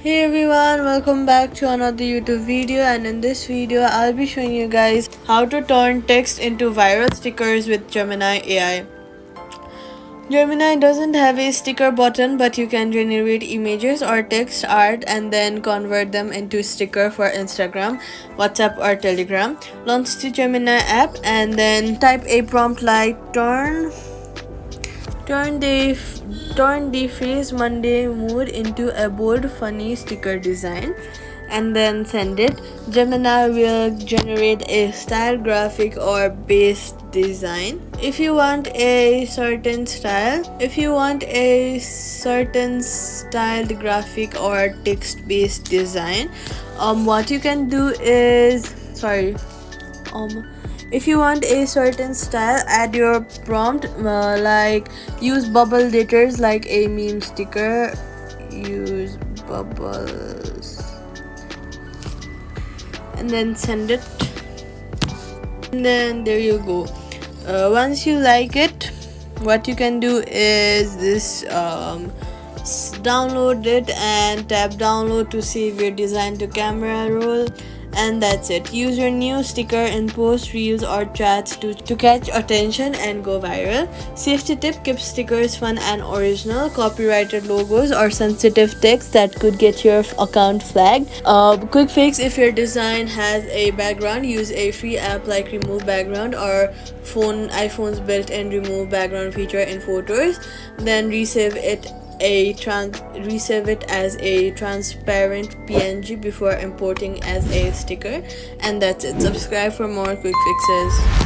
Hey everyone, welcome back to another YouTube video, and in this video I'll be showing you guys how to turn text into viral stickers with Gemini AI. Gemini doesn't have a sticker button, but you can generate images or text art and then convert them into sticker for Instagram, WhatsApp or Telegram. Launch the Gemini app and then type a prompt like Turn the phrase Monday mood into a bold, funny sticker design and then send it. Gemini will generate a style graphic or base design. If you want a certain styled graphic or text-based design, what you can do is if you want a certain style, add your prompt like use bubble letters like a meme sticker. Use bubbles and then send it, and then there you go. Once you like it, what you can do is this download it and tap download to save your design to camera roll. And that's it. Use your new sticker in posts, reels or chats to catch attention and go viral. Safety tip: keep stickers fun and original. Copyrighted logos or sensitive text that could get your account flagged. Quick fix: if your design has a background, use a free app like remove background or iPhone's built-in remove background feature in photos. Then resave it as a transparent PNG before importing as a sticker. And that's it. Subscribe for more quick fixes.